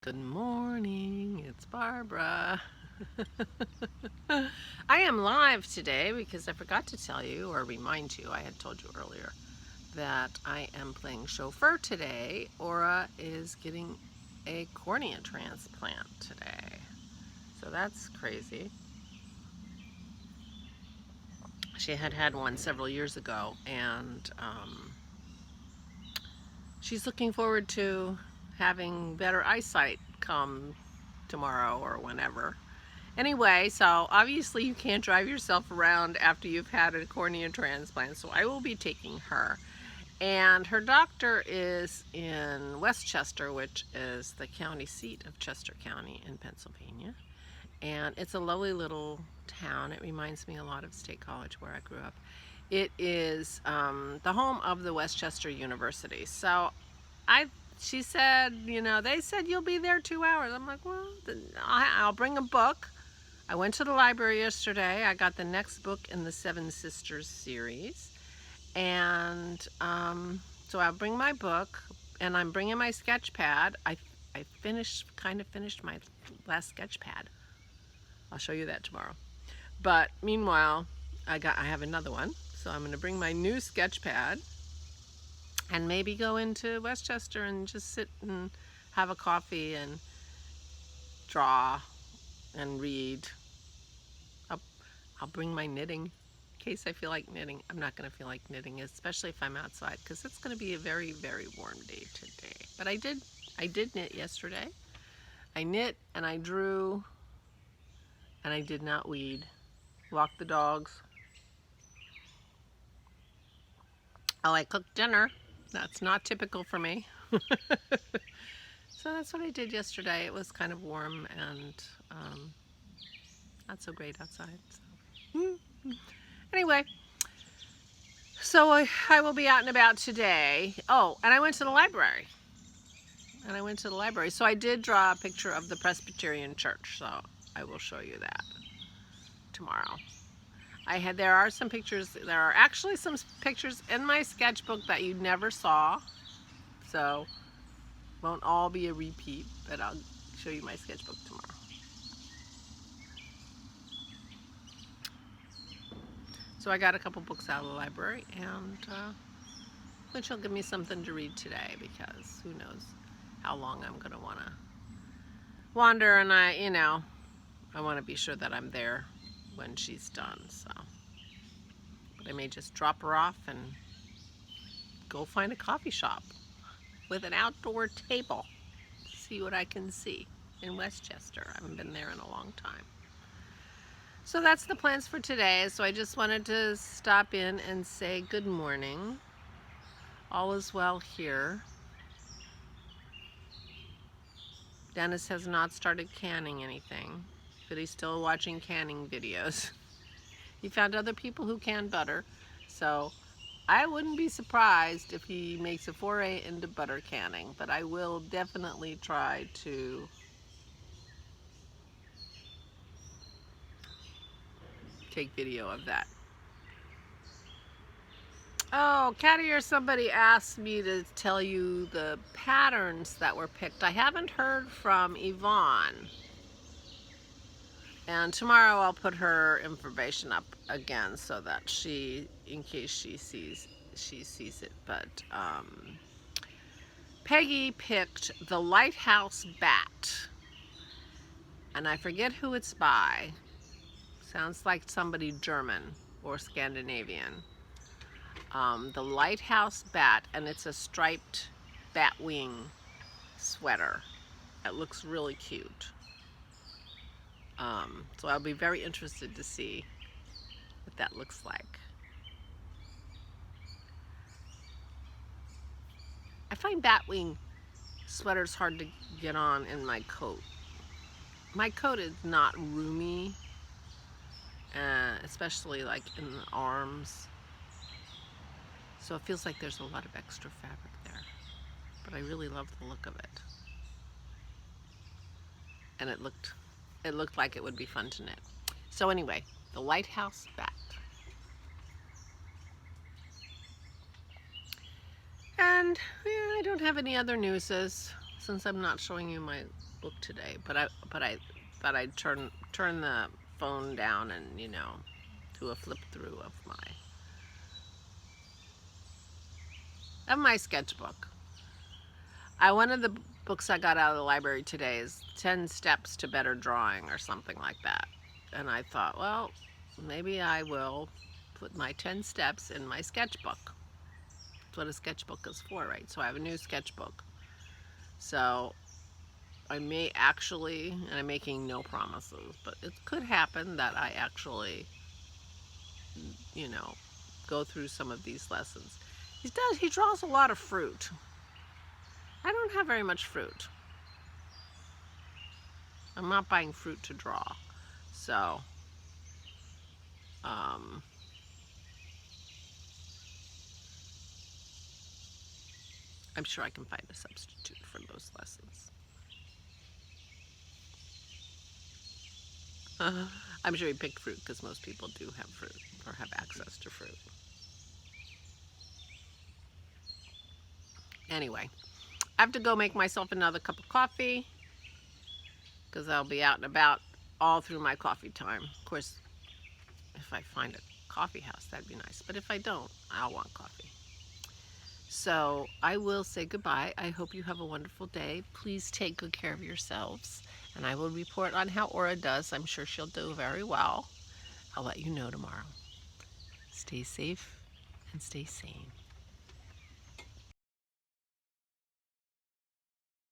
Good morning, it's Barbara. I am live today because I forgot to tell you or remind you, I had told you earlier, that I am playing chauffeur today. Aura is getting a cornea transplant today. So that's crazy. She had one several years ago, and she's looking forward to having better eyesight come tomorrow or whenever. Anyway, so obviously you can't drive yourself around after you've had a cornea transplant, so I will be taking her. And her doctor is in Westchester, which is the county seat of Chester County in Pennsylvania. And it's a lovely little town. It reminds me a lot of State College where I grew up. It is the home of the Westchester University. So she said, they said you'll be there 2 hours. I'm like, well, I'll bring a book. I went to the library yesterday. I got the next book in the Seven Sisters series. And so I'll bring my book, and I'm bringing my sketch pad. I kind of finished my last sketch pad. I'll show you that tomorrow. But meanwhile, I have another one. So I'm going to bring my new sketch pad and maybe go into Westchester and just sit and have a coffee and draw and read. I'll bring my knitting in case I feel like knitting. I'm not going to feel like knitting, especially if I'm outside, because it's going to be a very, very warm day today. But I did knit yesterday. I knit and I drew, and I did not weed. Walked the dogs. Oh, I cooked dinner. That's not typical for me. So that's what I did yesterday. It was kind of warm and not so great outside. So. Anyway, so I will be out and about today. Oh, and I went to the library. So I did draw a picture of the Presbyterian Church, so I will show you that tomorrow. There are actually some pictures in my sketchbook that you never saw, so won't all be a repeat, but I'll show you my sketchbook tomorrow. So I got a couple books out of the library, and which will give me something to read today, because who knows how long I'm going to want to wander, and I want to be sure that I'm there when she's done, so. But I may just drop her off and go find a coffee shop with an outdoor table to see what I can see in Westchester. I haven't been there in a long time. So that's the plans for today. So I just wanted to stop in and say good morning. All is well here. Dennis has not started canning anything, but he's still watching canning videos. He found other people who can butter, so I wouldn't be surprised if he makes a foray into butter canning, but I will definitely try to take video of that. Oh, Caddy or somebody asked me to tell you the patterns that were picked. I haven't heard from Yvonne. And tomorrow I'll put her information up again so that in case she sees it. But Peggy picked the Lighthouse Bat. And I forget who it's by. Sounds like somebody German or Scandinavian. The Lighthouse Bat, and it's a striped bat wing sweater. It looks really cute. So I'll be very interested to see what that looks like. I find batwing sweaters hard to get on in my coat. My coat is not roomy, especially like in the arms. So it feels like there's a lot of extra fabric there. But I really love the look of it. And it looked like it would be fun to knit. So anyway, the Lighthouse Bat. And yeah, I don't have any other newses since I'm not showing you my book today, but I thought I'd turn the phone down and, you know, do a flip through of my sketchbook. One of the books I got out of the library today is 10 Steps to Better Drawing or something like that. And I thought, well, maybe I will put my 10 steps in my sketchbook. That's what a sketchbook is for, right? So I have a new sketchbook. So I may actually, and I'm making no promises, but it could happen that I actually, you know, go through some of these lessons. He draws a lot of fruit. I don't have very much fruit. I'm not buying fruit to draw. So, I'm sure I can find a substitute for those lessons. I'm sure he picked fruit because most people do have fruit or have access to fruit. Anyway, I have to go make myself another cup of coffee because I'll be out and about all through my coffee time. Of course, if I find a coffee house, that'd be nice. But if I don't, I'll want coffee. So I will say goodbye. I hope you have a wonderful day. Please take good care of yourselves. And I will report on how Aura does. I'm sure she'll do very well. I'll let you know tomorrow. Stay safe and stay sane.